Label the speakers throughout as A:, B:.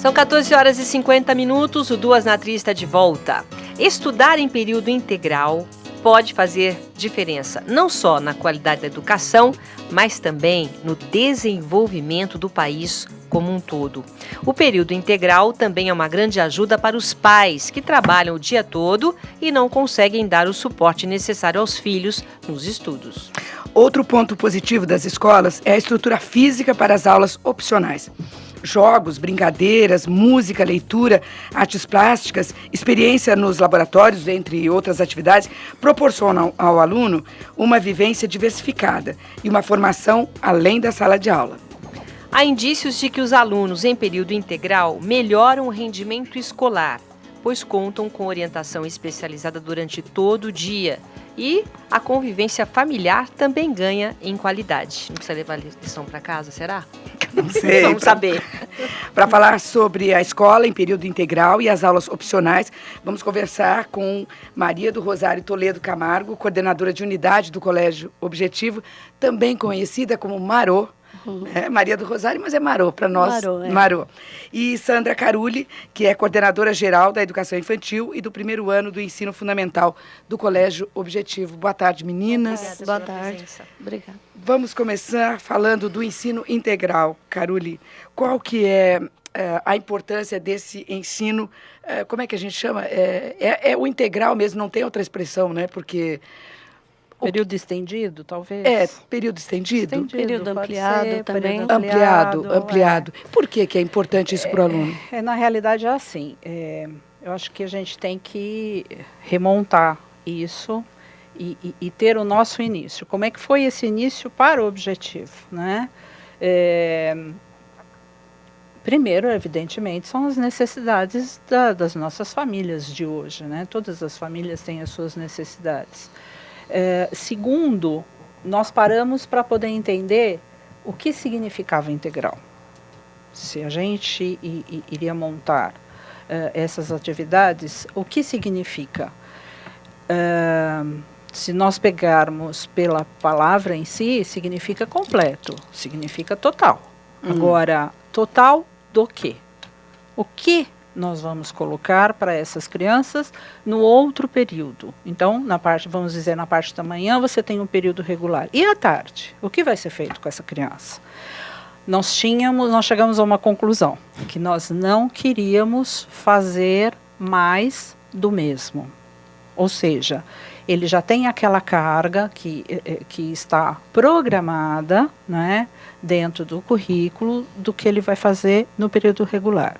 A: São 14 horas e 50 minutos, o Duas na Tri está de volta. Estudar em período integral pode fazer diferença, não só na qualidade da educação, mas também no desenvolvimento do país como um todo. O período integral também é uma grande ajuda para os pais que trabalham o dia todo e não conseguem dar o suporte necessário aos filhos nos estudos.
B: Outro ponto positivo das escolas é a estrutura física para as aulas opcionais. Jogos, brincadeiras, música, leitura, artes plásticas, experiência nos laboratórios, entre outras atividades, proporcionam ao aluno uma vivência diversificada e uma formação além da sala de aula.
A: Há indícios de que os alunos em período integral melhoram o rendimento escolar, pois contam com orientação especializada durante todo o dia. E a convivência familiar também ganha em qualidade. Não precisa levar lição para casa, será?
B: Não sei.
A: Vamos saber.
B: Para falar sobre a escola em período integral e as aulas opcionais, vamos conversar com Maria do Rosário Toledo Camargo, coordenadora de unidade do Colégio Objetivo, também conhecida como Marô. Maria do Rosário, mas é Marô para nós. Marô. E Sandra Carulli, que é coordenadora geral da Educação Infantil e do primeiro ano do Ensino Fundamental do Colégio Objetivo. Boa tarde, meninas.
C: Boa tarde. Obrigada.
B: Vamos começar falando do ensino integral, Carulli. Qual que é a importância desse ensino? Como é que a gente chama? É o integral mesmo, não tem outra expressão, né? Porque...
C: Período estendido, talvez?
B: Período estendido?
C: Período ampliado também.
B: Ampliado. Por que é importante isso para o aluno?
C: Na realidade é assim, eu acho que a gente tem que remontar isso e ter o nosso início. Como é que foi esse início para o Objetivo, né? Primeiro, evidentemente, são as necessidades das nossas famílias de hoje, né? Todas as famílias têm as suas necessidades. Segundo, nós paramos para poder entender o que significava integral. Se a gente iria montar essas atividades, o que significa? Se nós pegarmos pela palavra em si, significa completo, significa total. Agora, total do quê? O que nós vamos colocar para essas crianças no outro período? Então, vamos dizer, na parte da manhã você tem um período regular. E à tarde? O que vai ser feito com essa criança? Nós chegamos a uma conclusão, que nós não queríamos fazer mais do mesmo. Ou seja, ele já tem aquela carga que está programada, né, dentro do currículo do que ele vai fazer no período regular.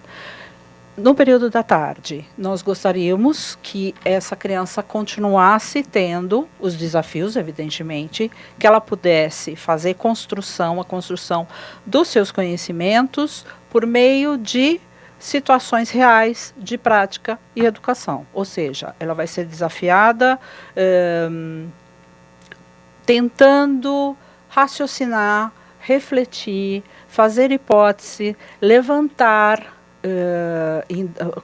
C: No período da tarde, nós gostaríamos que essa criança continuasse tendo os desafios, evidentemente, que ela pudesse fazer a construção dos seus conhecimentos por meio de situações reais de prática e educação. Ou seja, ela vai ser desafiada tentando raciocinar, refletir, fazer hipótese, levantar,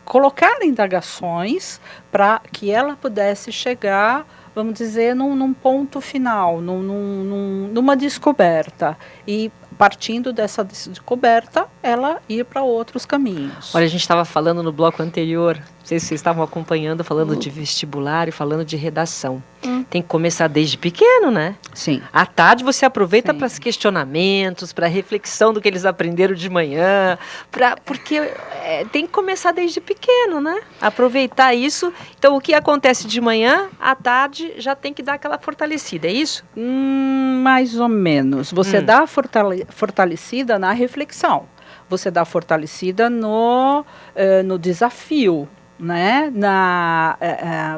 C: colocar indagações para que ela pudesse chegar, vamos dizer, num ponto final, numa descoberta. E partindo dessa descoberta, ela ir para outros caminhos.
A: Olha, a gente estava falando no bloco anterior, não sei se vocês estavam acompanhando, falando de vestibular e falando de redação. Tem que começar desde pequeno, né?
C: Sim.
A: À tarde você aproveita para os questionamentos, para a reflexão do que eles aprenderam de manhã, porque tem que começar desde pequeno, né? Aproveitar isso. Então, o que acontece de manhã, à tarde, já tem que dar aquela fortalecida, é isso?
C: Mais ou menos. Você dá fortalecida na reflexão. Você dá fortalecida no desafio, né?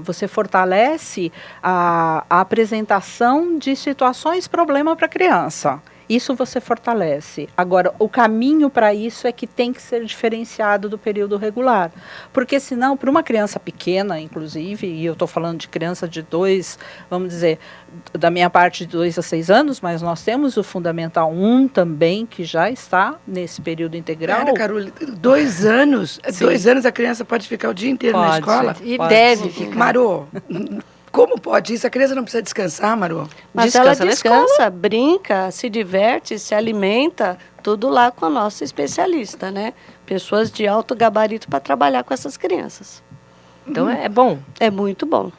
C: Você fortalece a apresentação de situações problema para a criança. Isso você fortalece. Agora, o caminho para isso é que tem que ser diferenciado do período regular. Porque senão, para uma criança pequena, inclusive, e eu estou falando de criança de 2, vamos dizer, da minha parte de 2 a 6 anos, mas nós temos o Fundamental 1 também, que já está nesse período integral.
B: Carolina, 2 anos?
C: Sim.
B: 2 anos a criança pode ficar o dia inteiro na escola?
A: E deve ficar.
B: Marô, como pode isso? A criança não precisa descansar, Marô?
D: Mas ela descansa, brinca, se diverte, se alimenta, tudo lá com a nossa especialista, né? pessoas de alto gabarito para trabalhar com essas crianças.
A: Então é bom.
D: É muito bom.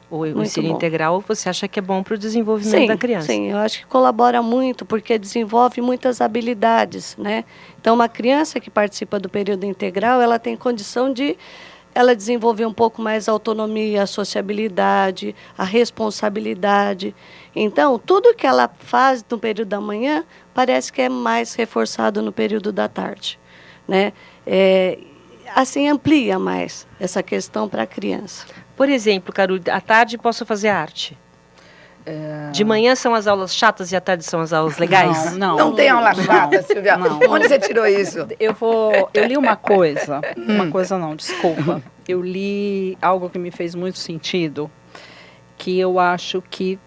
A: O ensino integral, você acha que é bom para o desenvolvimento da criança?
D: Sim, eu acho que colabora muito, porque desenvolve muitas habilidades, né? Então, uma criança que participa do período integral, ela tem condição de ela desenvolver um pouco mais a autonomia, a sociabilidade, a responsabilidade. Então, tudo que ela faz no período da manhã, parece que é mais reforçado no período da tarde, né? Assim, amplia mais essa questão para a criança.
A: Por exemplo, Carol, à tarde posso fazer arte? De manhã são as aulas chatas e à tarde são as aulas legais?
B: Não tem aula chata, Silvia.
C: Não.
B: Onde você tirou isso?
C: Eu li uma coisa, desculpa. Eu li algo que me fez muito sentido, que eu acho que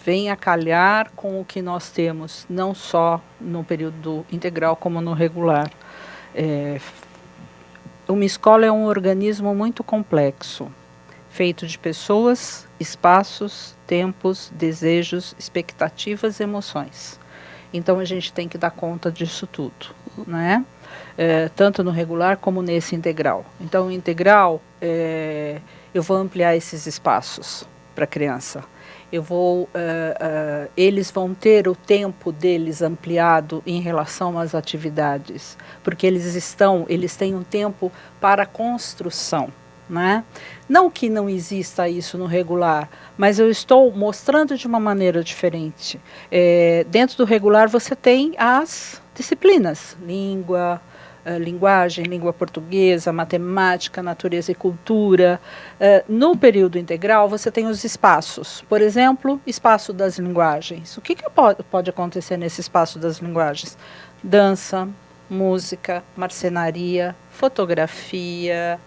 C: vem a calhar com o que nós temos, não só no período integral, como no regular. Uma escola é um organismo muito complexo, feito de pessoas, espaços, tempos, desejos, expectativas e emoções. Então, a gente tem que dar conta disso tudo, né? Tanto no regular como nesse integral. Então, o integral, eu vou ampliar esses espaços para a criança. Eles vão ter o tempo deles ampliado em relação às atividades, porque eles têm um tempo para construção, né? Não que não exista isso no regular, mas eu estou mostrando de uma maneira diferente. Dentro do regular você tem as disciplinas, linguagem, língua portuguesa, matemática, natureza e cultura. No período integral, você tem os espaços. Por exemplo, espaço das linguagens. O que pode acontecer nesse espaço das linguagens? Dança, música, marcenaria, fotografia,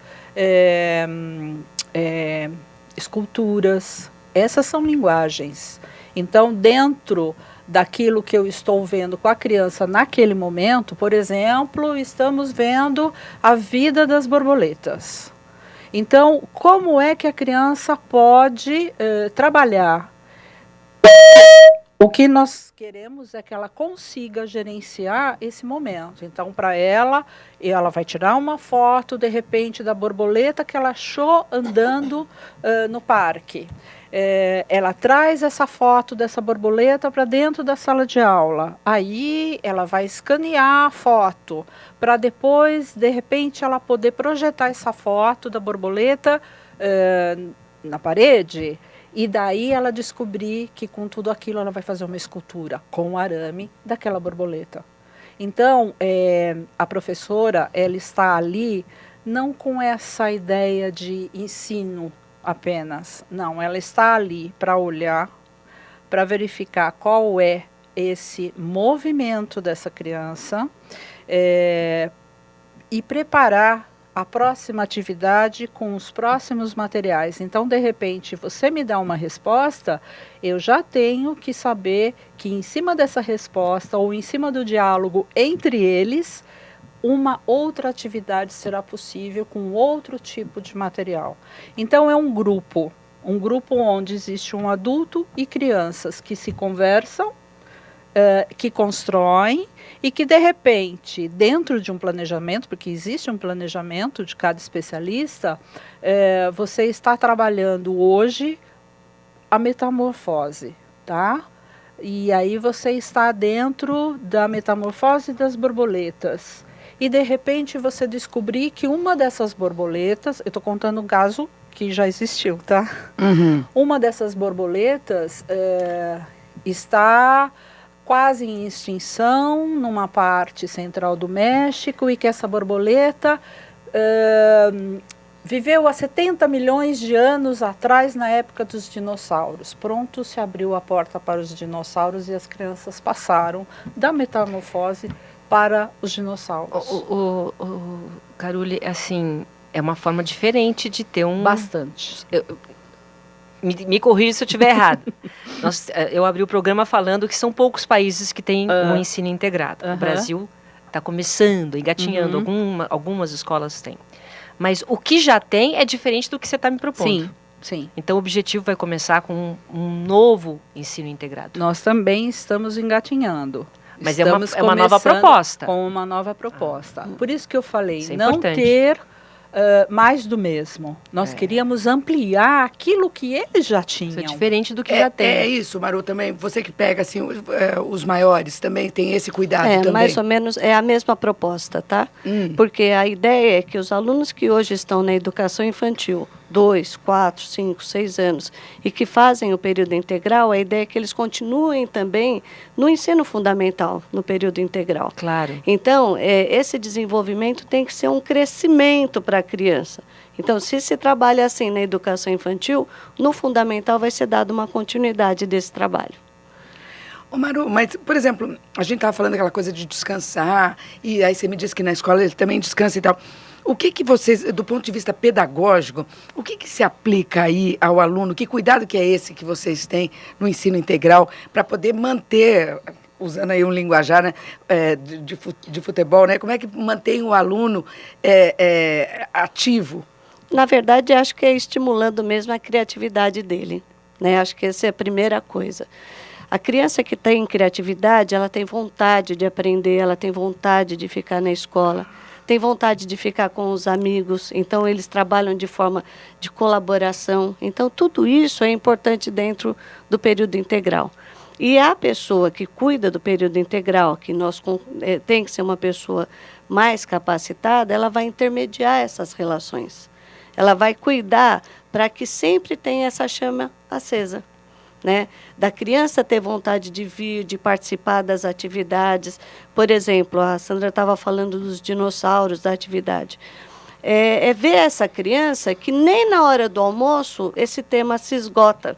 C: esculturas. Essas são linguagens. Então, dentro daquilo que eu estou vendo com a criança naquele momento, por exemplo, estamos vendo a vida das borboletas. Então, como é que a criança pode trabalhar? O que nós queremos é que ela consiga gerenciar esse momento. Então, para ela vai tirar uma foto, de repente, da borboleta que ela achou andando no parque. Ela traz essa foto dessa borboleta para dentro da sala de aula. Aí ela vai escanear a foto para depois, de repente, ela poder projetar essa foto da borboleta na parede. E daí ela descobrir que com tudo aquilo ela vai fazer uma escultura com o arame daquela borboleta. Então, a professora, ela está ali não com essa ideia de ensino apenas. Não, ela está ali para olhar, para verificar qual é esse movimento dessa criança e preparar a próxima atividade com os próximos materiais. Então, de repente, você me dá uma resposta, eu já tenho que saber que em cima dessa resposta ou em cima do diálogo entre eles, uma outra atividade será possível com outro tipo de material. Então, é um grupo onde existe um adulto e crianças que se conversam, que constroem e que, de repente, dentro de um planejamento, porque existe um planejamento de cada especialista, você está trabalhando hoje a metamorfose, tá? E aí você está dentro da metamorfose das borboletas. E, de repente, você descobrir que uma dessas borboletas, eu estou contando um caso que já existiu, tá?
B: Uhum.
C: Uma dessas borboletas está quase em extinção numa parte central do México e que essa borboleta viveu há 70 milhões de anos atrás, na época dos dinossauros. Pronto, se abriu a porta para os dinossauros e as crianças passaram da metamorfose para os dinossauros.
A: Carole, assim, é uma forma diferente de ter um...
C: Bastante.
A: Me corrija se eu estiver errado. Eu abri o programa falando que são poucos países que têm um ensino integrado. O Brasil está começando, engatinhando, algumas escolas têm. Mas o que já tem é diferente do que você está me propondo.
C: Sim.
A: Então o objetivo vai começar com um novo ensino integrado.
C: Nós também estamos engatinhando.
A: Mas
C: Estamos
A: é uma nova
C: começando
A: proposta.
C: Com uma nova proposta. Por isso que eu falei,
A: Isso é
C: não
A: importante.
C: ter mais do mesmo. Nós queríamos ampliar aquilo que eles já tinham.
A: Isso é diferente do que já tem.
B: É isso, Maru, também. Você que pega assim, os maiores também tem esse cuidado também.
D: Mais ou menos é a mesma proposta, tá? Porque a ideia é que os alunos que hoje estão na educação infantil, 2, 4, 5, 6 anos, e que fazem o período integral, a ideia é que eles continuem também no ensino fundamental, no período integral.
A: Claro.
D: Então, esse desenvolvimento tem que ser um crescimento para a criança. Então, se se trabalha assim na educação infantil, no fundamental vai ser dada uma continuidade desse trabalho.
B: Ô Maru, mas, por exemplo, a gente estava falando aquela coisa de descansar, e aí você me disse que na escola ele também descansa e tal. O que vocês, do ponto de vista pedagógico, o que se aplica aí ao aluno? Que cuidado que é esse que vocês têm no ensino integral para poder manter, usando aí um linguajar, né, de futebol, né? Como é que mantém o aluno ativo?
D: Na verdade, acho que é estimulando mesmo a criatividade dele, né? Acho que essa é a primeira coisa. A criança que tem criatividade, ela tem vontade de aprender, ela tem vontade de ficar na escola, tem vontade de ficar com os amigos, então eles trabalham de forma de colaboração. Então, tudo isso é importante dentro do período integral. E a pessoa que cuida do período integral, que tem que ser uma pessoa mais capacitada, ela vai intermediar essas relações. Ela vai cuidar para que sempre tenha essa chama acesa. Né? Da criança ter vontade de vir, de participar das atividades. Por exemplo, a Sandra estava falando dos dinossauros, da atividade. Ver essa criança que nem na hora do almoço esse tema se esgota.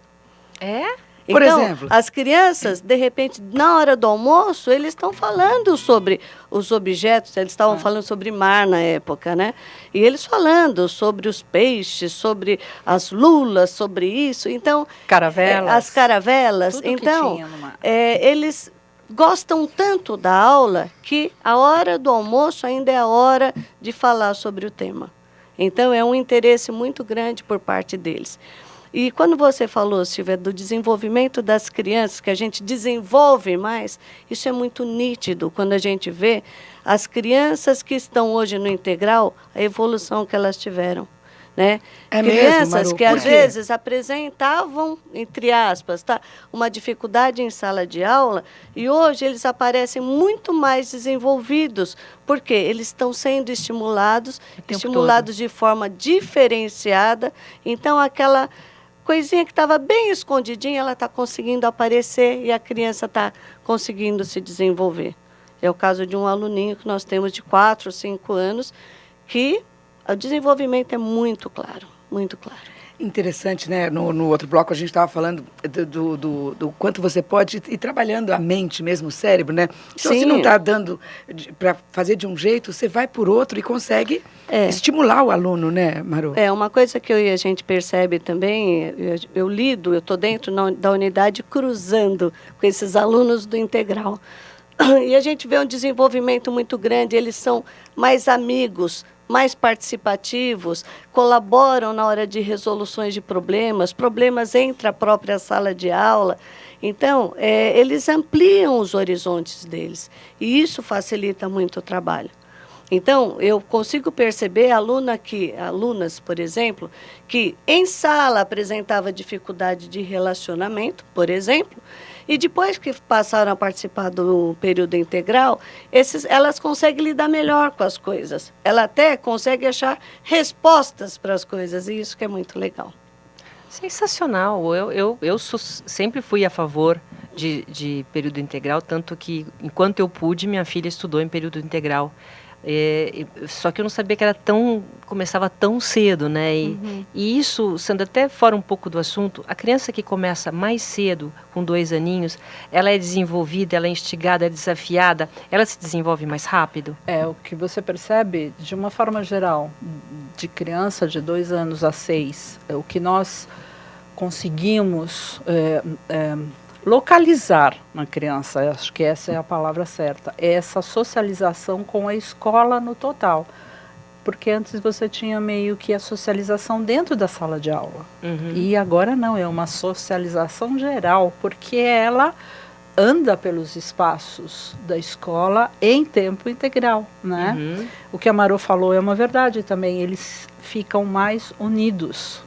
B: Por
D: Então,
B: exemplo?
D: as crianças, de repente, na hora do almoço, eles estão falando sobre os objetos, eles estavam falando sobre mar na época, né? E eles falando sobre os peixes, sobre as lulas, sobre isso. Então,
C: Caravelas.
D: as caravelas.
C: Tudo que
D: Então,
C: tinha no mar.
D: eles gostam tanto da aula que a hora do almoço ainda é a hora de falar sobre o tema. Então, é um interesse muito grande por parte deles. E quando você falou, Silvia, do desenvolvimento das crianças, que a gente desenvolve mais, isso é muito nítido quando a gente vê as crianças que estão hoje no integral, a evolução que elas tiveram. Né? Crianças
B: mesmo, Maru?
D: que às vezes apresentavam, entre aspas, uma dificuldade em sala de aula, e hoje eles aparecem muito mais desenvolvidos, porque eles estão sendo estimulados de forma diferenciada. Então, aquela coisinha que estava bem escondidinha, ela está conseguindo aparecer e a criança está conseguindo se desenvolver. É o caso de um aluninho que nós temos de 4 ou 5 anos, que o desenvolvimento é muito claro, muito claro.
B: Interessante, né? No outro bloco a gente estava falando do quanto você pode ir trabalhando a mente mesmo, o cérebro, né? Então,
D: Sim.
B: se não está dando para fazer de um jeito, você vai por outro e consegue estimular o aluno, né, Maru?
D: Uma coisa que eu e a gente percebe também, eu estou dentro da unidade cruzando com esses alunos do integral. E a gente vê um desenvolvimento muito grande, eles são mais amigos, mais participativos, colaboram na hora de resoluções de problemas entre a própria sala de aula. Então, eles ampliam os horizontes deles e isso facilita muito o trabalho. Então, eu consigo perceber alunas, por exemplo, que em sala apresentava dificuldade de relacionamento, por exemplo, e depois que passaram a participar do período integral, elas conseguem lidar melhor com as coisas. Ela até consegue achar respostas para as coisas, e isso que é muito legal.
A: Sensacional. Eu sempre fui a favor de período integral, tanto que, enquanto eu pude, minha filha estudou em período integral. Só que eu não sabia que começava tão cedo, né? E isso, sendo até fora um pouco do assunto, a criança que começa mais cedo, com 2 aninhos, ela é desenvolvida, ela é instigada, é desafiada, ela se desenvolve mais rápido?
C: O que você percebe, de uma forma geral, de criança de 2 anos a 6, o que nós conseguimos localizar na criança, acho que essa é a palavra certa, é essa socialização com a escola no total. Porque antes você tinha meio que a socialização dentro da sala de aula. E agora não, é uma socialização geral, porque ela anda pelos espaços da escola em tempo integral, né? O que a Marô falou é uma verdade também, eles ficam mais unidos.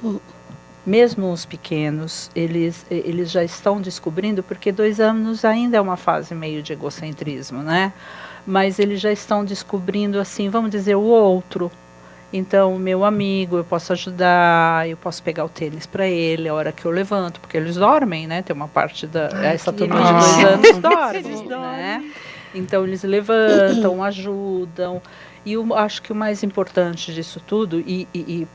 C: Mesmo os pequenos, eles já estão descobrindo, porque 2 anos ainda é uma fase meio de egocentrismo, né? Mas eles já estão descobrindo, assim, vamos dizer, o outro. Então, o meu amigo, eu posso ajudar, eu posso pegar o tênis para ele a hora que eu levanto, porque eles dormem, né? Tem uma parte essa turma de 2 anos dorme, né? Então, eles levantam, ajudam. E eu acho que o mais importante disso tudo, e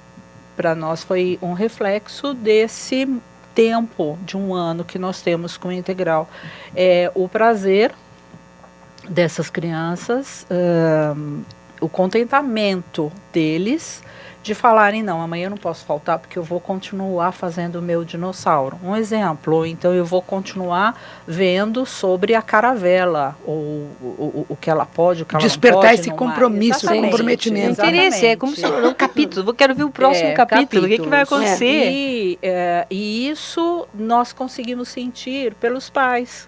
C: para nós foi um reflexo desse tempo de 1 ano que nós temos com o integral. É o prazer dessas crianças, o contentamento deles de falarem, não, amanhã eu não posso faltar porque eu vou continuar fazendo o meu dinossauro. Um exemplo, então eu vou continuar vendo sobre a caravela, ou o que ela pode, o que ela não pode.
B: Despertar esse compromisso,
C: Exatamente,
B: comprometimento.
A: Interesse, é como se um capítulo. Quero ver o próximo capítulo. O que vai acontecer?
C: E isso nós conseguimos sentir pelos pais,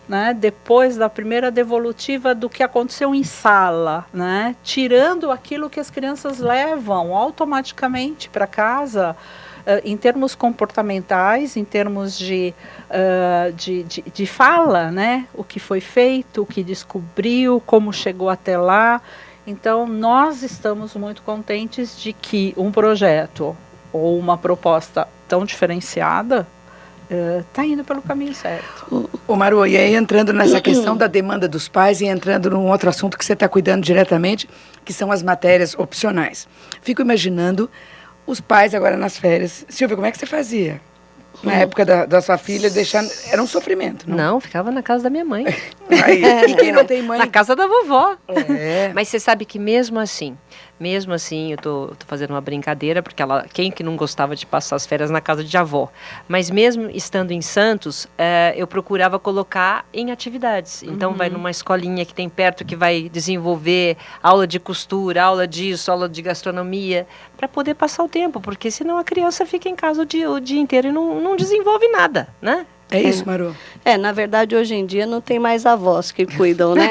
C: né? Depois da primeira devolutiva do que aconteceu em sala, né? Tirando aquilo que as crianças levam automaticamente para casa, em termos comportamentais, em termos de fala, né? O que foi feito, o que descobriu, como chegou até lá. Então, nós estamos muito contentes de que um projeto ou uma proposta tão diferenciada está indo pelo caminho certo.
B: Ô Marô, e aí entrando nessa questão da demanda dos pais e entrando num outro assunto que você está cuidando diretamente, que são as matérias opcionais. Fico imaginando os pais agora nas férias. Silvia, como é que você fazia? Na época da sua filha, era um sofrimento, não?
A: Não, ficava na casa da minha mãe.
B: Aí, e quem não tem mãe?
A: Na casa da vovó.
B: É.
A: Mas você sabe que mesmo assim, eu tô fazendo uma brincadeira, porque quem que não gostava de passar as férias na casa de avó? Mas mesmo estando em Santos, eu procurava colocar em atividades. Então vai numa escolinha que tem perto, que vai desenvolver aula de costura, aula disso, aula de gastronomia, para poder passar o tempo, porque senão a criança fica em casa o dia inteiro e não desenvolve nada, né?
B: É isso, Marô?
D: Na verdade, hoje em dia não tem mais avós que cuidam, né?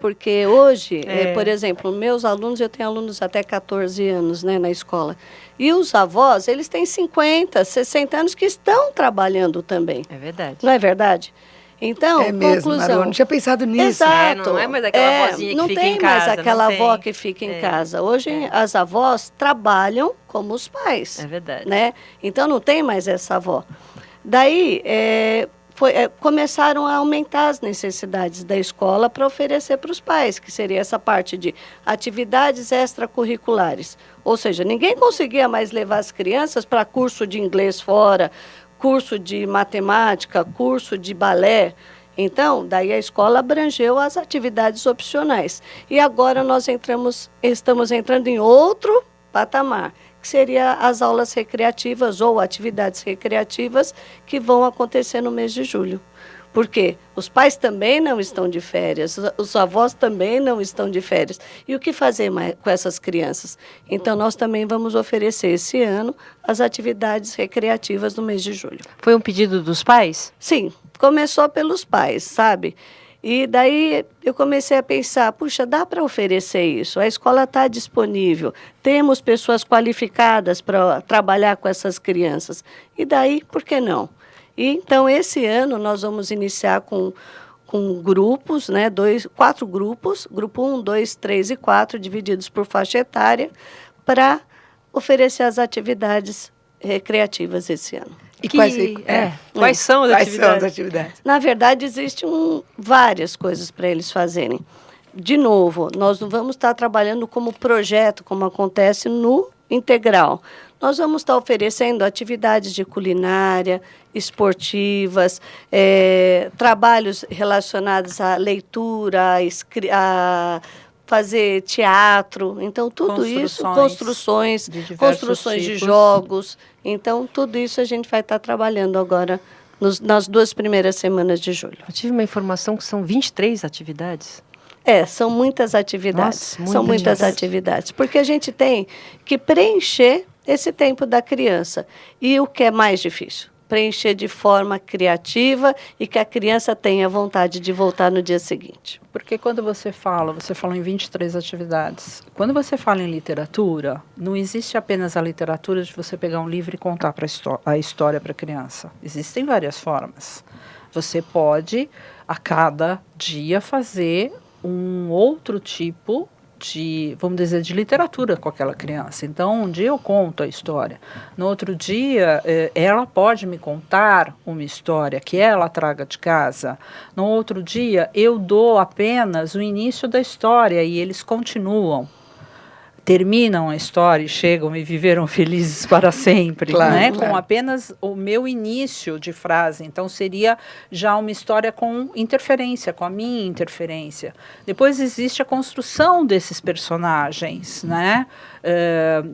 D: Porque hoje, por exemplo, meus alunos, eu tenho alunos até 14 anos, né, na escola. E os avós, eles têm 50, 60 anos que estão trabalhando também.
A: É verdade.
D: Não é verdade? Então,
B: É mesmo,
D: conclusão.
B: Marô, não tinha pensado nisso.
D: Exato.
A: Não é mais aquela vozinha que fica em casa.
D: Não tem mais aquela
A: não
D: avó
A: tem.
D: que fica em casa. Hoje, as avós trabalham como os pais.
A: É verdade.
D: Né? Então, não tem mais essa avó. Daí, começaram a aumentar as necessidades da escola para oferecer para os pais, que seria essa parte de atividades extracurriculares. Ou seja, ninguém conseguia mais levar as crianças para curso de inglês fora, curso de matemática, curso de balé. Então, daí a escola abrangeu as atividades opcionais. E agora nós estamos entrando em outro patamar, que seria as aulas recreativas ou atividades recreativas que vão acontecer no mês de julho. Por quê? Os pais também não estão de férias, os avós também não estão de férias. E o que fazer com essas crianças? Então, nós também vamos oferecer esse ano as atividades recreativas no mês de julho.
A: Foi um pedido dos pais?
D: Sim, começou pelos pais, sabe? E daí eu comecei a pensar, puxa, dá para oferecer isso? A escola está disponível, temos pessoas qualificadas para trabalhar com essas crianças. E daí, por que não? E então, esse ano, nós vamos iniciar com grupos, né, 4 grupos, grupo 1, 2, 3 e 4, divididos por faixa etária, para oferecer as atividades recreativas esse ano.
B: E
A: quais são as atividades?
D: Na verdade, existem várias coisas para eles fazerem. De novo, nós não vamos estar trabalhando como projeto, como acontece no integral. Nós vamos estar oferecendo atividades de culinária, esportivas, trabalhos relacionados à leitura, a fazer teatro. Então, tudo isso, construções de jogos. Então, tudo isso a gente vai estar trabalhando agora nas 2 primeiras semanas de julho.
A: Eu tive uma informação que são 23 atividades.
D: São muitas atividades.
A: Nossa,
D: são muitas atividades. Porque a gente tem que preencher esse tempo da criança. E o que é mais difícil? preencher de forma criativa e que a criança tenha vontade de voltar no dia seguinte.
C: Porque quando você falou em 23 atividades. Quando você fala em literatura, não existe apenas a literatura de você pegar um livro e contar a história para a criança. Existem várias formas. Você pode, a cada dia, fazer um outro tipo de, vamos dizer, de literatura com aquela criança. Então, um dia eu conto a história. No outro dia, ela pode me contar uma história que ela traga de casa. No outro dia, eu dou apenas o início da história e eles continuam. Terminam a história e chegam e viveram felizes para sempre,
B: Claro,
C: né?
B: claro.
C: Com apenas o meu início de frase. Então, seria já uma história com interferência, com a minha interferência. Depois existe a construção desses personagens, né?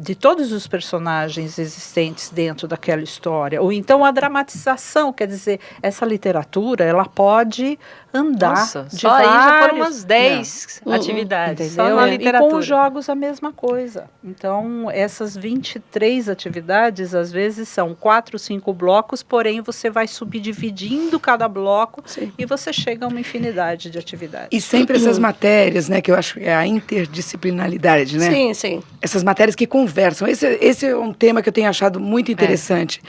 C: De todos os personagens existentes dentro daquela história. Ou então a dramatização, quer dizer, essa literatura, ela pode andar
A: Nossa,
C: de
A: só aí já foram
C: vários-
A: umas 10
D: Não.
A: atividades, só
C: Entendeu?
A: na
C: E
A: literatura.
C: com os jogos a mesma coisa. Então, essas 23 atividades, às vezes, são 4, 5 blocos, porém você vai subdividindo cada bloco e você chega a uma infinidade de atividades.
B: E sempre essas matérias, né, que eu acho que é a interdisciplinaridade, né?
D: Sim, sim.
B: Essas matérias que conversam. Esse é um tema que eu tenho achado muito interessante.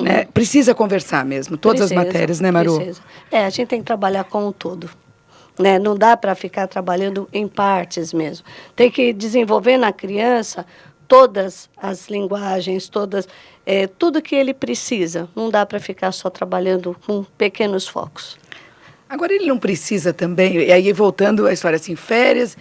B: Né? Precisa conversar mesmo, todas as
D: Precisa,
B: matérias, né, Maru?
D: precisa. A gente tem que trabalhar com o todo. Né? Não dá para ficar trabalhando em partes mesmo. Tem que desenvolver na criança todas as linguagens, tudo que ele precisa. Não dá para ficar só trabalhando com pequenos focos.
B: Agora ele não precisa também, e aí voltando à história assim, férias,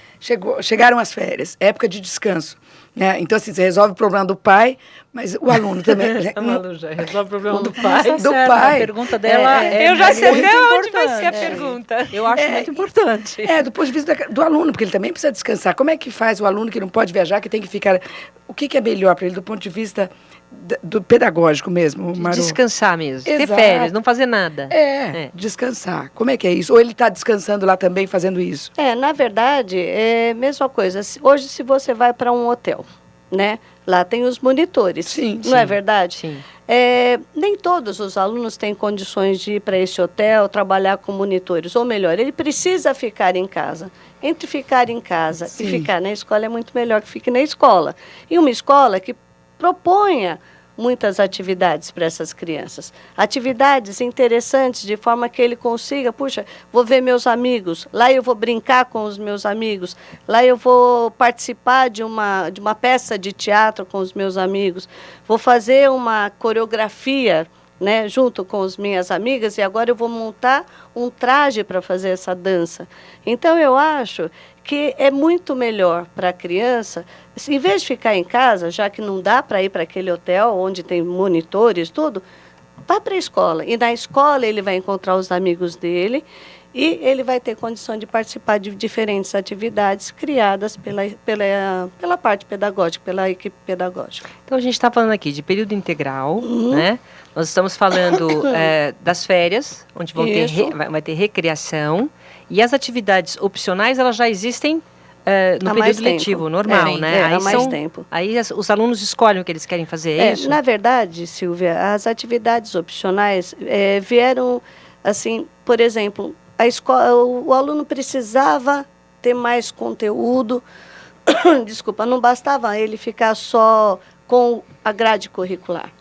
B: chegaram as férias, época de descanso. Né? Então, assim, você resolve o problema do pai, mas o aluno também.
C: A Malu já resolve o problema do pai.
B: Do pai.
C: A pergunta dela
A: Eu já sei
C: muito
A: até onde vai ser a
C: importante.
A: pergunta.
C: Eu acho muito importante.
B: Do ponto de vista do aluno, porque ele também precisa descansar. Como é que faz o aluno que não pode viajar, que tem que ficar... O que é melhor para ele do ponto de vista do pedagógico mesmo, Maru?
A: Descansar mesmo, ter
B: Exato.
A: férias, não fazer nada.
B: Descansar. Como é que é isso? Ou ele está descansando lá também, fazendo isso?
D: Na verdade, é a mesma coisa. Hoje, se você vai para um hotel, né? Lá tem os monitores,
B: Sim,
D: não é verdade?
A: Sim.
D: Nem todos os alunos têm condições de ir para esse hotel, trabalhar com monitores. Ou melhor, ele precisa ficar em casa. Entre ficar em casa e ficar na escola é muito melhor que fique na escola. E uma escola que proponha muitas atividades para essas crianças. Atividades interessantes, de forma que ele consiga, puxa, vou ver meus amigos, lá eu vou brincar com os meus amigos, lá eu vou participar de uma peça de teatro com os meus amigos, vou fazer uma coreografia, né, junto com as minhas amigas, e agora eu vou montar um traje para fazer essa dança. Então, eu acho que é muito melhor para a criança, em vez de ficar em casa, já que não dá para ir para aquele hotel onde tem monitores, tudo, vá para a escola. E na escola ele vai encontrar os amigos dele e ele vai ter condição de participar de diferentes atividades criadas pela parte pedagógica, pela equipe pedagógica.
A: Então, a gente está falando aqui de período integral, né? Nós estamos falando das férias, onde vai ter recreação. E as atividades opcionais, elas já existem no período letivo, normal, né?
D: Há mais tempo.
A: Aí os alunos escolhem o que eles querem fazer, é isso?
D: Na verdade, Silvia, as atividades opcionais vieram, assim, por exemplo, o aluno precisava ter mais conteúdo, desculpa, não bastava ele ficar só com a grade curricular.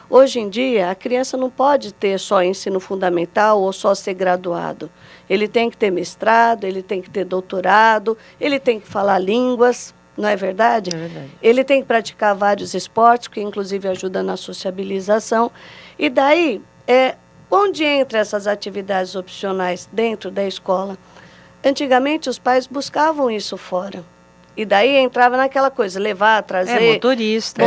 D: Hoje em dia, a criança não pode ter só ensino fundamental ou só ser graduado. Ele tem que ter mestrado, ele tem que ter doutorado, ele tem que falar línguas, não é verdade?
A: É verdade.
D: Ele tem que praticar vários esportes, que inclusive ajudam na sociabilização. E daí, onde entram essas atividades opcionais dentro da escola? Antigamente, os pais buscavam isso fora. E daí entrava naquela coisa, levar, trazer...
A: Motorista.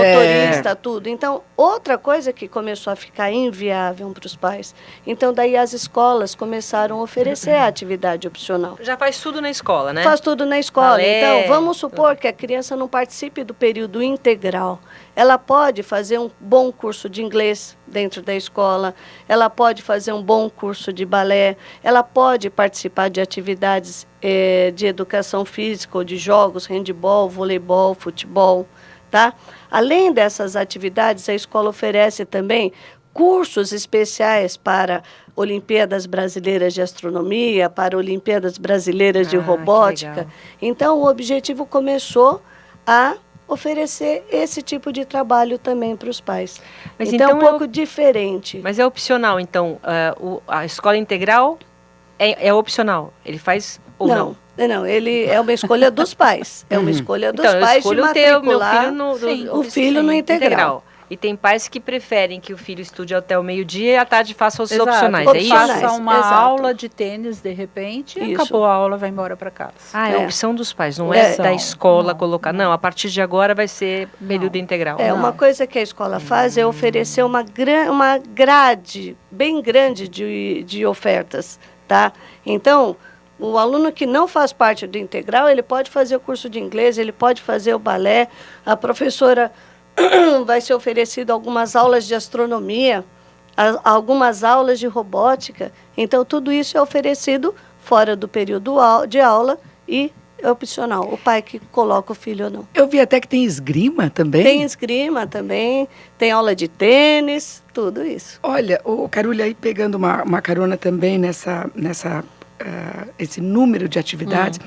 D: Tudo. Então, outra coisa que começou a ficar inviável para os pais. Então, daí as escolas começaram a oferecer a atividade opcional.
A: Já faz tudo na escola, né?
D: Faz tudo na escola.
A: Balé,
D: Então, vamos supor que a criança não participe do período integral. Ela pode fazer um bom curso de inglês dentro da escola, ela pode fazer um bom curso de balé, ela pode participar de atividades de educação física ou de jogos, handebol, voleibol, futebol, tá? Além dessas atividades, a escola oferece também cursos especiais para Olimpíadas Brasileiras de Astronomia, para Olimpíadas Brasileiras de
A: que
D: Robótica.
A: legal.
D: Então, o objetivo começou a oferecer esse tipo de trabalho também para os pais.
A: Mas
D: então, é um
A: então
D: pouco diferente.
A: Mas é opcional, então, a escola integral é opcional, ele faz ou não?
D: Não, ele é uma escolha dos pais. É uma escolha dos
A: Então, eu
D: pais de
A: escolho ter o meu
D: matricular
A: filho no,
C: Sim,
D: o filho no integral.
A: E tem pais que preferem que o filho estude até o meio-dia e à tarde faça os
C: Exato.
A: opcionais, é isso?
D: Opcionais.
C: Faça uma
D: Exato.
C: aula de tênis de repente, e
D: Isso.
C: acabou a aula, vai embora para casa.
A: Ah, é a
D: É.
A: opção dos pais, não é
C: Opção.
A: da escola
C: Não,
A: colocar. Não, a partir de agora vai ser período integral.
D: É,
C: Não.
D: uma coisa que a escola faz é oferecer uma grade bem grande de ofertas, tá? Então, o aluno que não faz parte do integral, ele pode fazer o curso de inglês, ele pode fazer o balé, a professora vai ser oferecido algumas aulas de astronomia, algumas aulas de robótica. Então, tudo isso é oferecido fora do período de aula e é opcional, o pai que coloca o filho ou não.
B: Eu vi até que tem esgrima também.
D: Tem esgrima também, tem aula de tênis, tudo isso.
B: Olha, o Carolha, aí pegando uma carona também esse número de atividades,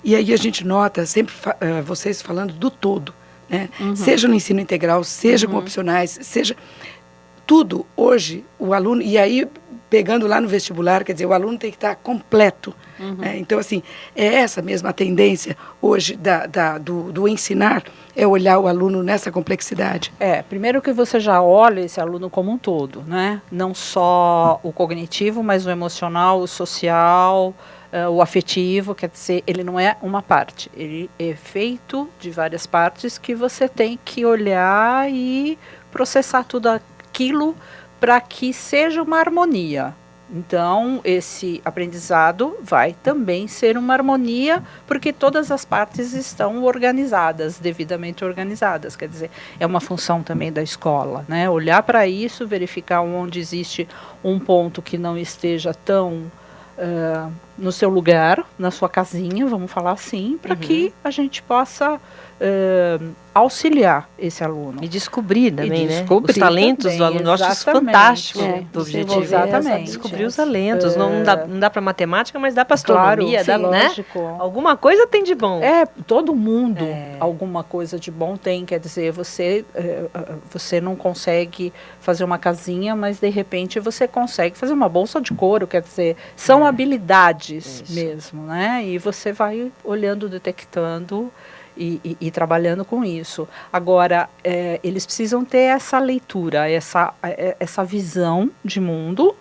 B: e aí a gente nota sempre vocês falando do todo, né? Seja no ensino integral, seja com opcionais, seja tudo hoje, o aluno, e aí pegando lá no vestibular, quer dizer, o aluno tem que estar completo. Né? Então, assim, é essa mesma tendência hoje do ensinar, é olhar o aluno nessa complexidade.
C: Primeiro que você já olha esse aluno como um todo, né? Não só o cognitivo, mas o emocional, o social, o afetivo, quer dizer, ele não é uma parte, ele é feito de várias partes que você tem que olhar e processar tudo aquilo para que seja uma harmonia. Então, esse aprendizado vai também ser uma harmonia, porque todas as partes estão organizadas, devidamente organizadas. Quer dizer, é uma função também da escola, né? Olhar para isso, verificar onde existe um ponto que não esteja tão no seu lugar, na sua casinha, vamos falar assim, para que a gente possa auxiliar esse aluno.
A: E descobrir também, né?
C: descobrir
A: Os talentos
C: também,
A: do aluno. Eu acho isso
C: exatamente.
A: fantástico do
D: desenvolver
A: objetivo.
C: Exatamente.
A: Descobrir os talentos. Não dá para matemática, mas dá para astronomia,
C: Claro,
A: dá, né?
C: lógico.
A: Alguma coisa tem de bom.
C: Todo mundo alguma coisa de bom tem, quer dizer, você não consegue fazer uma casinha, mas de repente você consegue fazer uma bolsa de couro, quer dizer, são habilidades mesmo, né? E você vai olhando, detectando e trabalhando com isso. Agora, eles precisam ter essa leitura, essa visão de mundo.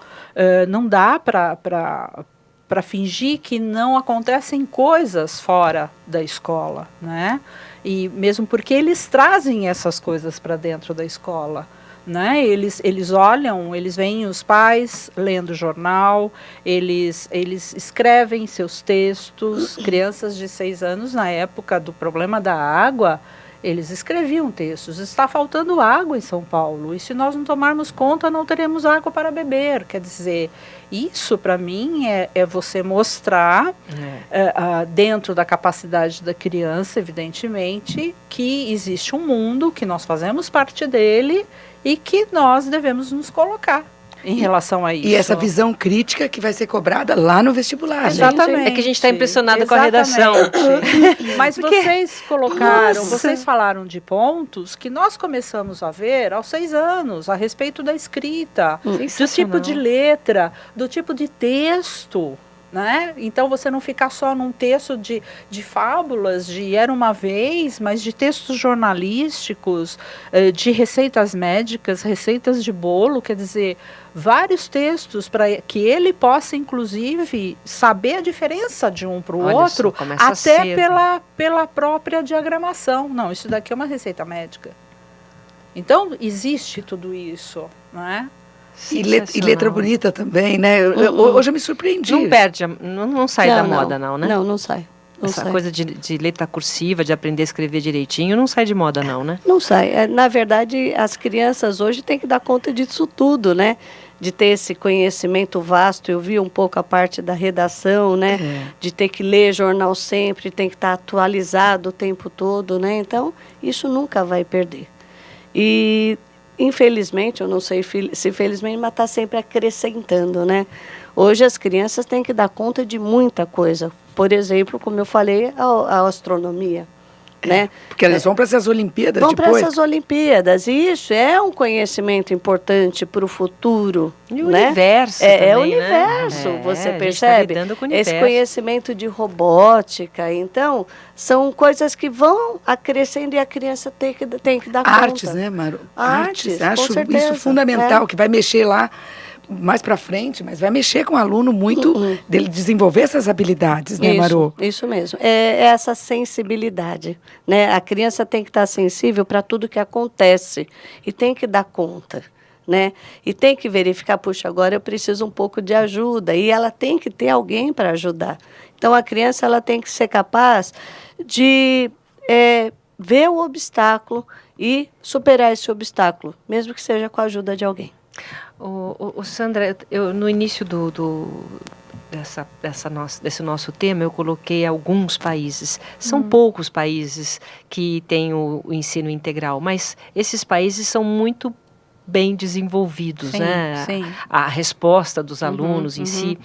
C: Não dá para fingir que não acontecem coisas fora da escola, né? E mesmo porque eles trazem essas coisas para dentro da escola, né? Eles olham, eles veem os pais lendo jornal, eles escrevem seus textos. Crianças de 6 anos, na época do problema da água, eles escreviam textos. Está faltando água em São Paulo, e se nós não tomarmos conta, não teremos água para beber. Quer dizer, isso para mim é você mostrar, dentro da capacidade da criança, evidentemente, que existe um mundo, que nós fazemos parte dele e que nós devemos nos colocar em relação a isso.
B: E essa visão crítica que vai ser cobrada lá no vestibular. Né?
C: Exatamente.
A: É que a gente está impressionado com a redação.
C: Mas vocês vocês falaram de pontos que nós começamos a ver aos 6 anos, a respeito da escrita, do tipo de letra, do tipo de texto. Né? Então, você não ficar só num texto de fábulas, de Era Uma Vez, mas de textos jornalísticos, de receitas médicas, receitas de bolo, quer dizer, vários textos para que ele possa, inclusive, saber a diferença de um para o outro, até
A: cedo.
C: pela própria diagramação. Não, isso daqui é uma receita médica. Então, existe tudo isso, não é?
B: E letra bonita também, né? Hoje eu me surpreendi.
A: Não perde, não sai da moda, não, né?
D: Não sai.
A: Essa coisa de letra cursiva, de aprender a escrever direitinho, não sai de moda, não, né?
D: Não sai. Na verdade, as crianças hoje têm que dar conta disso tudo, né? De ter esse conhecimento vasto. Eu vi um pouco a parte da redação, né? De ter que ler jornal sempre, tem que estar atualizado o tempo todo, né? Então, isso nunca vai perder. E infelizmente, eu não sei se felizmente, mas está sempre acrescentando, né? Hoje as crianças têm que dar conta de muita coisa. Por exemplo, como eu falei, a astronomia. Né?
B: Porque eles vão para essas Olimpíadas
D: vão
B: depois.
D: Vão para essas Olimpíadas, e isso é um conhecimento importante para o futuro.
A: E o
D: né?
A: universo também,
D: é o universo,
A: né?
D: você
A: Tá
D: percebe?
A: com o universo.
D: Esse conhecimento de robótica, então, são coisas que vão acrescendo e a criança tem que dar conta.
B: Artes, né, Maru?
D: Artes,
B: acho
D: com certeza,
B: isso fundamental, que vai mexer lá mais para frente, mas vai mexer com o aluno muito, dele desenvolver essas habilidades, né, Maru?
D: Isso mesmo, é essa sensibilidade, né? A criança tem que estar sensível para tudo que acontece e tem que dar conta, né? E tem que verificar, puxa, agora eu preciso um pouco de ajuda, e ela tem que ter alguém para ajudar. Então, a criança ela tem que ser capaz de ver o obstáculo e superar esse obstáculo, mesmo que seja com a ajuda de alguém.
A: Sandra, eu, no início desse nosso tema, eu coloquei alguns países. São poucos países que têm o ensino integral, mas esses países são muito bem desenvolvidos,
C: sim,
A: né?
C: Sim.
A: A resposta dos alunos em si.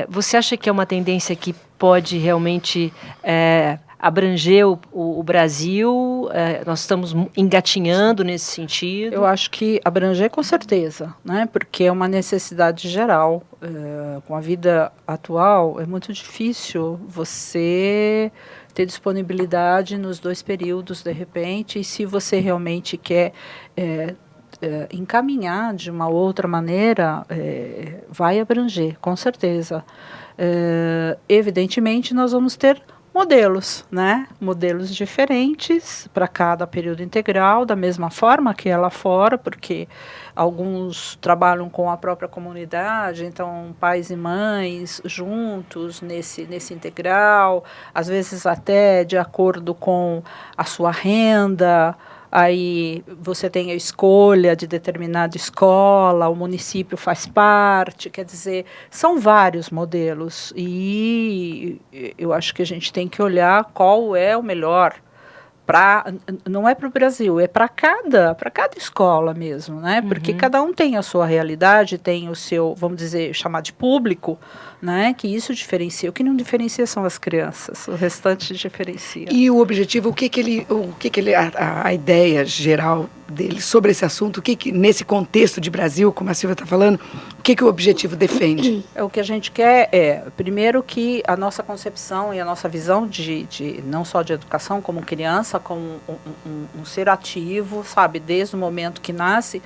A: Você acha que é uma tendência que pode realmente abranger o Brasil? Nós estamos engatinhando nesse sentido?
C: Eu acho que abranger com certeza, né? Porque é uma necessidade geral. Com a vida atual, é muito difícil você ter disponibilidade nos 2 períodos, de repente, e se você realmente quer encaminhar de uma outra maneira, vai abranger, com certeza. Evidentemente, nós vamos ter modelos, né? Modelos diferentes para cada período integral, da mesma forma que é lá fora, porque alguns trabalham com a própria comunidade, então pais e mães juntos nesse integral, às vezes até de acordo com a sua renda. Aí você tem a escolha de determinada escola, o município faz parte, quer dizer, são vários modelos e eu acho que a gente tem que olhar qual é o melhor não é para o Brasil, é para cada escola mesmo, né? Porque cada um tem a sua realidade, tem o seu, vamos dizer, chamar de público, né? Que isso diferencia. O que não diferencia são as crianças, o restante diferencia.
B: E o objetivo, a ideia geral dele sobre esse assunto, nesse contexto de Brasil, como a Silvia está falando, o que o objetivo defende?
C: O que a gente quer primeiro, que a nossa concepção e a nossa visão de não só de educação como criança, como um ser ativo, sabe, desde o momento que nasce,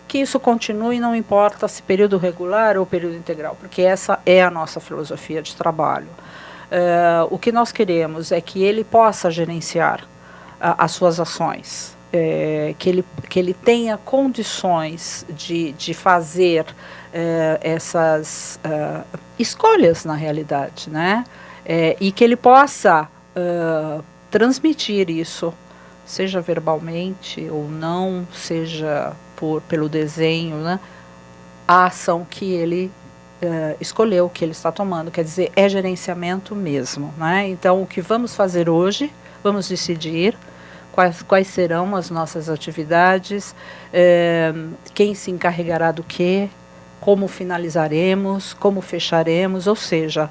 C: que isso continue, não importa se período regular ou período integral, porque essa é a nossa filosofia de trabalho. O que nós queremos é que ele possa gerenciar as suas ações, que ele tenha condições de fazer essas escolhas na realidade, né? E que ele possa transmitir isso, seja verbalmente ou não, seja pelo desenho, né? A ação que ele escolheu, que ele está tomando, quer dizer, é gerenciamento mesmo, né? Então, o que vamos fazer hoje, vamos decidir quais serão as nossas atividades, quem se encarregará do quê, como finalizaremos, como fecharemos, ou seja,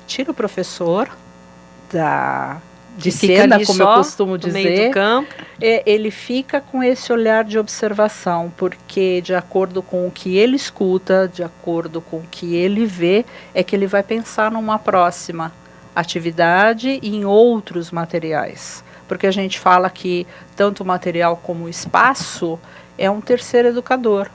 C: tira o professor de cena, como eu costumo dizer,
A: no meio do campo.
C: Ele fica com esse olhar de observação, porque de acordo com o que ele escuta, de acordo com o que ele vê, é que ele vai pensar numa próxima atividade e em outros materiais. Porque a gente fala que tanto o material como o espaço é um terceiro educador.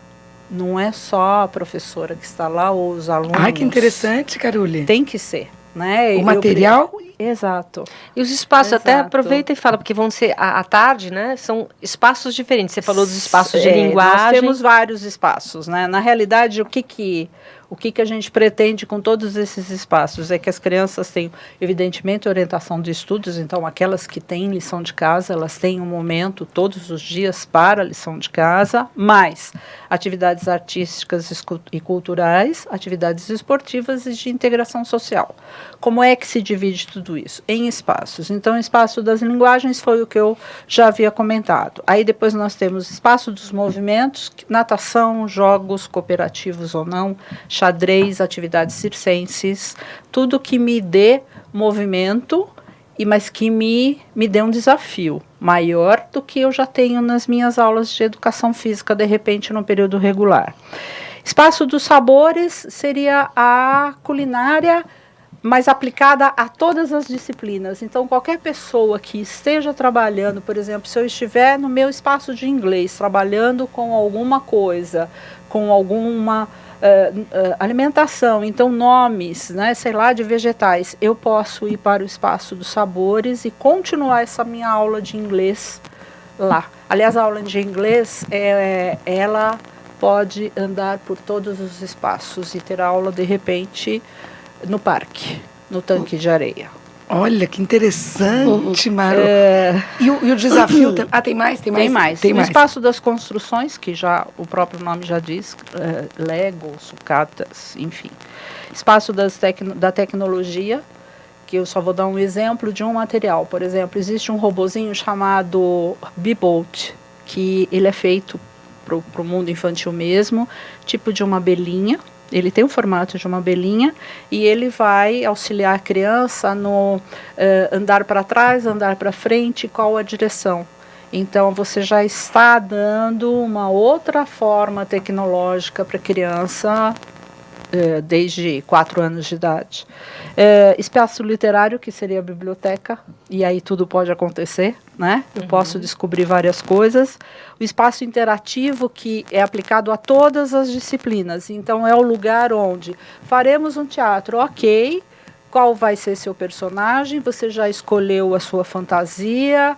C: Não é só a professora que está lá ou os alunos.
B: Ai, que interessante, Carole.
C: Tem que ser, né?
B: O material.
C: Exato.
A: E os espaços,
C: Exato.
A: até aproveita e fala, porque vão ser, à tarde, né? São espaços diferentes. Você falou dos espaços de linguagem.
C: Nós temos vários espaços, né? Na realidade, O que a gente pretende com todos esses espaços é que as crianças tenham, evidentemente, orientação de estudos, então aquelas que têm lição de casa, elas têm um momento todos os dias para a lição de casa, mais atividades artísticas e culturais, atividades esportivas e de integração social. Como é que se divide tudo isso? Em espaços. Então, o espaço das linguagens foi o que eu já havia comentado. Aí depois nós temos espaço dos movimentos, natação, jogos cooperativos ou não, xadrez, atividades circenses, tudo que me dê movimento, mas que me dê um desafio maior do que eu já tenho nas minhas aulas de educação física, de repente, no período regular. Espaço dos sabores seria a culinária, mas aplicada a todas as disciplinas. Então, qualquer pessoa que esteja trabalhando, por exemplo, se eu estiver no meu espaço de inglês, trabalhando com alguma coisa, com alguma alimentação, então nomes, né, sei lá, de vegetais, eu posso ir para o espaço dos sabores e continuar essa minha aula de inglês lá. Aliás, a aula de inglês, ela pode andar por todos os espaços e ter aula, de repente, no parque, no tanque de areia.
B: Olha, que interessante, Maru. E o desafio... tem mais? Tem mais.
C: No espaço das construções, que já o próprio nome já diz, Lego, sucatas, enfim. Espaço da tecnologia, que eu só vou dar um exemplo de um material. Por exemplo, existe um robozinho chamado Bebolt, que ele é feito para o mundo infantil mesmo, tipo de uma abelhinha. Ele tem o formato de uma abelhinha e ele vai auxiliar a criança no andar para trás, andar para frente, qual a direção. Então, você já está dando uma outra forma tecnológica para a criança desde 4 anos de idade. Espaço literário, que seria a biblioteca, e aí tudo pode acontecer, né? Eu posso descobrir várias coisas. O espaço interativo, que é aplicado a todas as disciplinas. Então, é o lugar onde faremos um teatro, ok, qual vai ser seu personagem, você já escolheu a sua fantasia,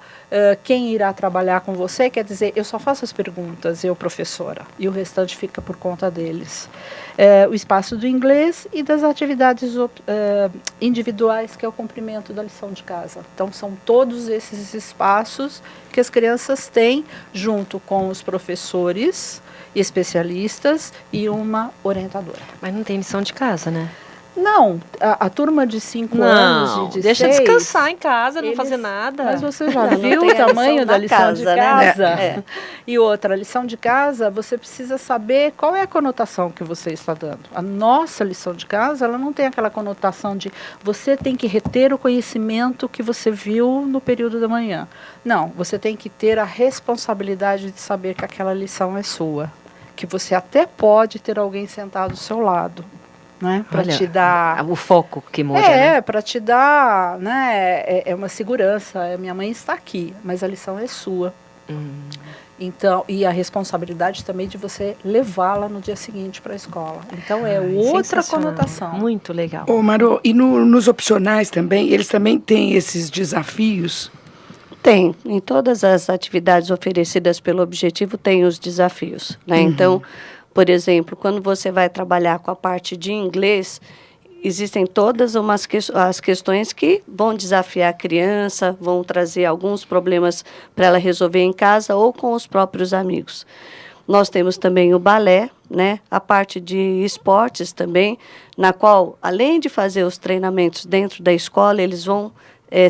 C: quem irá trabalhar com você, quer dizer, eu só faço as perguntas, eu, professora, e o restante fica por conta deles. O espaço do inglês e das atividades individuais, que é o cumprimento da lição de casa. Então, são todos esses espaços que as crianças têm, junto com os professores, especialistas e uma orientadora.
A: Mas não tem lição de casa, né?
C: Não, a turma de 5 anos e de
A: deixa
C: 6,
A: descansar em casa, não fazer nada.
C: Mas você já viu o tamanho da lição de casa? Né? E outra, a lição de casa, você precisa saber qual é a conotação que você está dando. A nossa lição de casa, ela não tem aquela conotação de você tem que reter o conhecimento que você viu no período da manhã. Não, você tem que ter a responsabilidade de saber que aquela lição é sua. Que você até pode ter alguém sentado do seu lado. Né, para te dar
A: o foco que muda, né?
C: Para te dar, né, é uma segurança. Minha mãe está aqui, mas a lição é sua. Então, e a responsabilidade também de você levá-la no dia seguinte para a escola. Então é outra conotação.
A: Muito legal.
B: Ô, Maru, e nos opcionais também, eles também têm esses desafios?
D: Tem. Em todas as atividades oferecidas pelo Objetivo tem os desafios, né? Então, por exemplo, quando você vai trabalhar com a parte de inglês, existem todas as questões que vão desafiar a criança, vão trazer alguns problemas para ela resolver em casa ou com os próprios amigos. Nós temos também o balé, né? A parte de esportes também, na qual, além de fazer os treinamentos dentro da escola, eles vão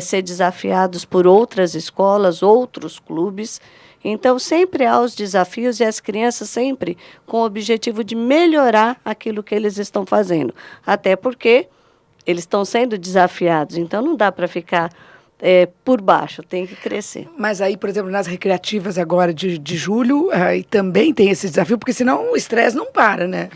D: ser desafiados por outras escolas, outros clubes. Então, sempre há os desafios e as crianças sempre com o objetivo de melhorar aquilo que eles estão fazendo. Até porque eles estão sendo desafiados, então não dá para ficar por baixo, tem que crescer.
B: Mas aí, por exemplo, nas recreativas agora de julho, aí também tem esse desafio, porque senão o estresse não para, né?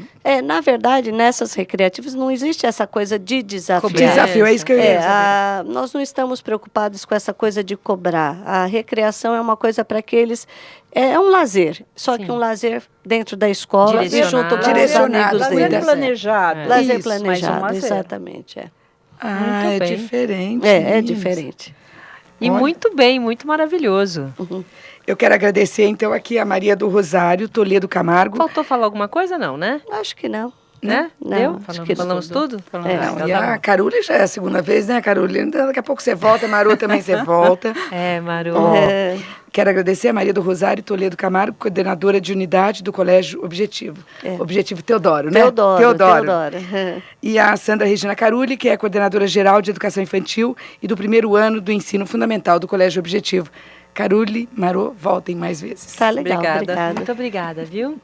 D: Na verdade, nessas recreativas não existe essa coisa de desafio.
B: Desafio, é isso que eu ia saber.
D: Nós não estamos preocupados com essa coisa de cobrar. A recreação é uma coisa para que eles... É um lazer, só que um lazer dentro da escola e junto com os amigos
C: lazer
D: deles.
C: Planejado.
D: Lazer
C: Isso,
D: planejado, exatamente.
B: É diferente.
D: É diferente.
A: E muito bem, muito maravilhoso.
B: Eu quero agradecer, então, aqui a Maria do Rosário Toledo Camargo.
A: Faltou falar alguma coisa, não, né?
D: Acho que não.
A: né?
D: Não,
A: Deu?
D: acho que
A: Falamos tudo?
C: Falamos
A: Então
B: Não, e
A: tá
B: a
A: bom.
B: Carolina já é a segunda vez, né, Carolina? Daqui a pouco você volta, Maru também você volta.
A: É, Maru.
B: Ó,
D: É.
B: quero agradecer a Maria do Rosário Toledo Camargo, coordenadora de unidade do Colégio Objetivo. Objetivo Teodoro, né?
D: Teodoro.
B: E a Sandra Regina Carulli, que é coordenadora geral de Educação Infantil e do primeiro ano do Ensino Fundamental do Colégio Objetivo. Carulli, Maru, voltem mais vezes.
D: Tá legal,
A: Obrigada.
D: obrigada.
A: Muito obrigada, viu?